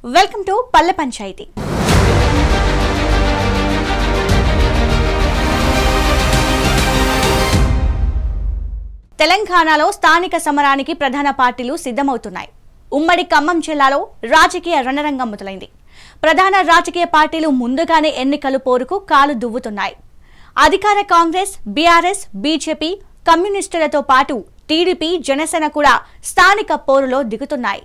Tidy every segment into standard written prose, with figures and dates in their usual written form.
Welcome to పల్లె పంచాయతీ. తెలంగాణలో స్థానిక సమరానికి ప్రధాన పార్టీలు సిద్ధమవుతున్నాయి. ఉమ్మడి ఖమ్మం జిల్లాలో రాజకీయ రణరంగం మొదలైంది. ప్రధాన రాజకీయ పార్టీలు ముందుగానే ఎన్నికల పోరుకు కాలు దువ్వుతున్నాయి. అధికార కాంగ్రెస్, బీఆర్ఎస్, బీజేపీ, కమ్యూనిస్టులతో పాటు టీడీపీ, జనసేన కూడా స్థానిక పోరులో దిగుతున్నాయి.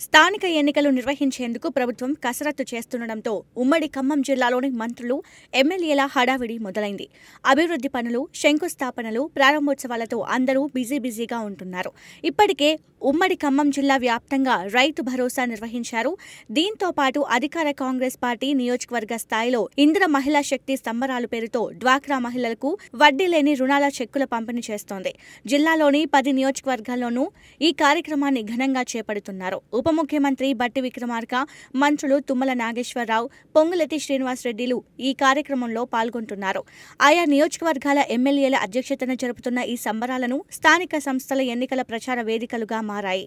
స్థానిక ఎన్నికలు నిర్వహించేందుకు ప్రభుత్వం కసరత్తు చేస్తుండటంతో ఉమ్మడి ఖమ్మం జిల్లాలోని మంత్రులు, ఎమ్మెల్యేల హడావిడి మొదలైంది. అభివృద్ధి పనులు, శంకుస్థాపనలు, ప్రారంభోత్సవాలతో అందరూ బిజీగా ఉంటున్నారు. ఇప్పటికే ఉమ్మడి ఖమ్మం జిల్లా వ్యాప్తంగా రైతు భరోసా నిర్వహించారు. దీంతో పాటు అధికార కాంగ్రెస్ పార్టీ నియోజకవర్గ స్థాయిలో ఇందిర మహిళా శక్తి సంబరాలు పేరుతో డ్వాక్రా మహిళలకు వడ్డీ లేని రుణాల చెక్కుల పంపిణీ చేస్తోంది. జిల్లాలోని 10 నియోజకవర్గాల్లోనూ ఈ కార్యక్రమాన్ని ఘనంగా చేపడుతున్నారు. ఉప ముఖ్యమంత్రి బట్టి విక్రమార్క, మంత్రులు తుమ్మల నాగేశ్వరరావు, పొంగులేటి శ్రీనివాసరెడ్డిలు ఈ కార్యక్రమంలో పాల్గొంటున్నారు. ఆయా నియోజకవర్గాల ఎమ్మెల్యేల అధ్యక్షతన జరుపుతున్న ఈ సంబరాలను స్థానిక సంస్థల ఎన్నికల ప్రచార వేదికలుగా మారాయి.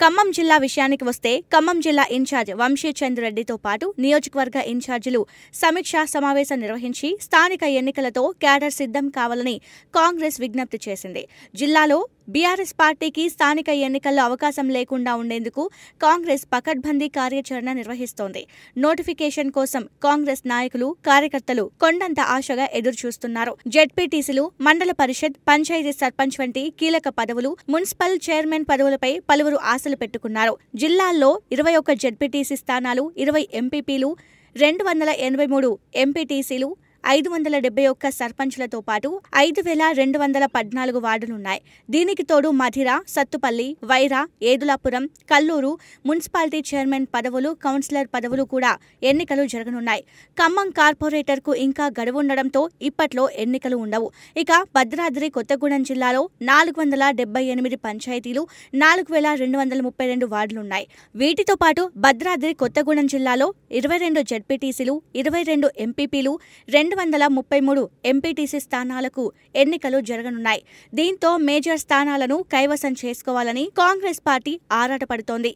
ఖమ్మం జిల్లా విషయానికి వస్తే ఖమ్మం జిల్లా ఇన్ఛార్జ్ వంశీచంద్ రెడ్డితో పాటు నియోజకవర్గ ఇన్ఛార్జీలు సమీక్షా సమావేశం నిర్వహించి స్థానిక ఎన్నికలతో క్యాడర్ సిద్ధం కావాలని కాంగ్రెస్ విజ్ఞప్తి చేసింది. జిల్లాలో బీఆర్ఎస్ పార్టీకి స్థానిక ఎన్నికల్లో అవకాశం లేకుండా ఉండేందుకు కాంగ్రెస్ పకడ్బందీ కార్యాచరణ నిర్వహిస్తోంది. నోటిఫికేషన్ కోసం కాంగ్రెస్ నాయకులు, కార్యకర్తలు కొండంత ఆశగా ఎదురుచూస్తున్నారు. జెడ్పీటీసీలు, మండల పరిషత్, పంచాయతీ సర్పంచ్ వంటి కీలక పదవులు, మున్సిపల్ చైర్మన్ పదవులపై పలువురు ఆశలు పెట్టుకున్నారు. జిల్లాల్లో 21 జెడ్పీటీసీ స్థానాలు, 20 ఎంపీపీలు, 283 ఎంపీటీసీలు, 571 సర్పంచ్లతో పాటు 5214 వార్డులున్నాయి. దీనికి తోడు మధిర, సత్తుపల్లి, వైరా, ఏదులాపురం, కల్లూరు మున్సిపాలిటీ చైర్మన్ పదవులు, కౌన్సిలర్ పదవులు కూడా ఎన్నికలు జరగనున్నాయి. ఖమ్మం కార్పొరేటర్కు ఇంకా గడువుండడంతో ఇప్పట్లో ఎన్నికలు ఉండవు. ఇక భద్రాద్రి కొత్తగూడెం జిల్లాలో 478 పంచాయతీలు, 4232 వార్డులున్నాయి. వీటితో పాటు భద్రాద్రి కొత్తగూడెం జిల్లాలో 22 జెడ్పీటీసీలు, 22 ఎంపీపీలు, 233 ఎంపీటీసీ స్థానాలకు ఎన్నికలు జరగనున్నాయి. దీంతో మేజర్ స్థానాలను కైవసం చేసుకోవాలని కాంగ్రెస్ పార్టీ ఆరాటపడుతోంది.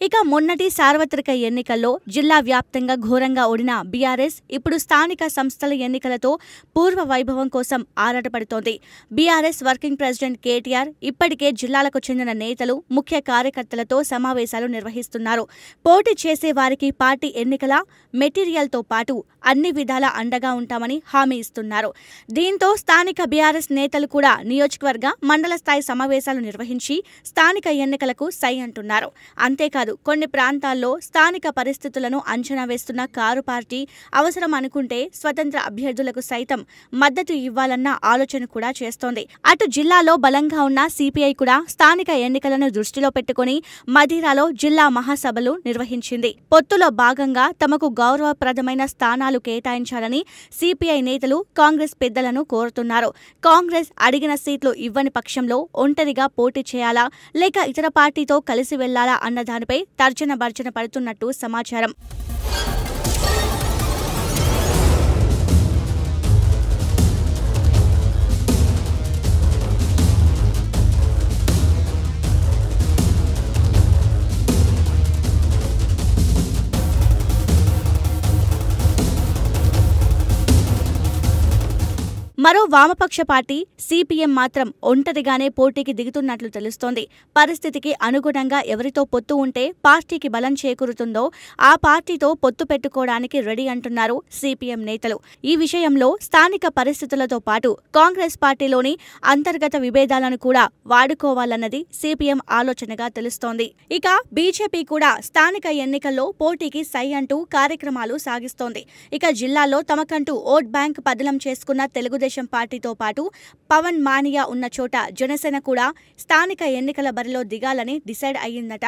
ఇక మొన్నటి సార్వత్రిక ఎన్నికల్లో జిల్లా వ్యాప్తంగా ఘోరంగా ఓడిన బీఆర్ఎస్ ఇప్పుడు స్థానిక సంస్థల ఎన్నికలతో పూర్వ వైభవం కోసం ఆరాటపడుతోంది. బీఆర్ఎస్ వర్కింగ్ ప్రెసిడెంట్ కేటీఆర్ ఇప్పటికే జిల్లాలకు చెందిన నేతలు, ముఖ్య కార్యకర్తలతో సమావేశాలు నిర్వహిస్తున్నారు. పోటీ చేసే వారికి పార్టీ ఎన్నికల మెటీరియల్తో పాటు అన్ని విధాలా అండగా ఉంటామని హామీ ఇస్తున్నారు. దీంతో స్థానిక బీఆర్ఎస్ నేతలు కూడా నియోజకవర్గ, మండల స్థాయి సమావేశాలు నిర్వహించి స్థానిక ఎన్నికలకు సై అంటున్నారు. అంతేకాదు కొన్ని ప్రాంతాల్లో స్థానిక పరిస్థితులను అంచనా వేస్తున్న కారు పార్టీ అవసరం అనుకుంటే స్వతంత్ర అభ్యర్థులకు సైతం మద్దతు ఇవ్వాలన్న ఆలోచన కూడా చేస్తోంది. అటు జిల్లాలో బలంగా ఉన్న సిపిఐ కూడా స్థానిక ఎన్నికలను దృష్టిలో పెట్టుకుని మధిరాలో జిల్లా మహాసభలు నిర్వహించింది. పొత్తులో భాగంగా తమకు గౌరవప్రదమైన స్థానాలు కేటాయించాలని సిపిఐ నేతలు కాంగ్రెస్ పెద్దలను కోరుతున్నారు. కాంగ్రెస్ అడిగిన సీట్లు ఇవ్వని పక్షంలో ఒంటరిగా పోటీ చేయాలా లేక ఇతర పార్టీతో కలిసి వెళ్లాలా అన్న దానిపై తర్జన భర్జన పడుతున్నట్టు సమాచారం. మరో వామపక్ష పార్టీ సిపిఎం మాత్రం ఒంటరిగానే పోటీకి దిగుతున్నట్లు తెలుస్తోంది. పరిస్థితికి అనుగుణంగా ఎవరితో పొత్తు ఉంటే పార్టీకి బలం చేకూరుతుందో ఆ పార్టీతో పొత్తు పెట్టుకోవడానికి రెడీ అంటున్నారు సిపిఎం నేతలు. ఈ విషయంలో స్థానిక పరిస్థితులతో పాటు కాంగ్రెస్ పార్టీలోని అంతర్గత విభేదాలను కూడా వాడుకోవాలన్నది సిపిఎం ఆలోచనగా తెలుస్తోంది. ఇక బీజేపీ కూడా స్థానిక ఎన్నికల్లో పోటీకి సై అంటూ కార్యక్రమాలు సాగిస్తోంది. ఇక జిల్లాలో తమకంటూ ఓట్ బ్యాంక్ పదిలం చేసుకున్న తెలుగుదేశం పార్టీతో పాటు పవన్ మానియా ఉన్న చోట జనసేన కూడా స్థానిక ఎన్నికల బరిలో దిగాలని డిసైడ్ అయ్యిందట.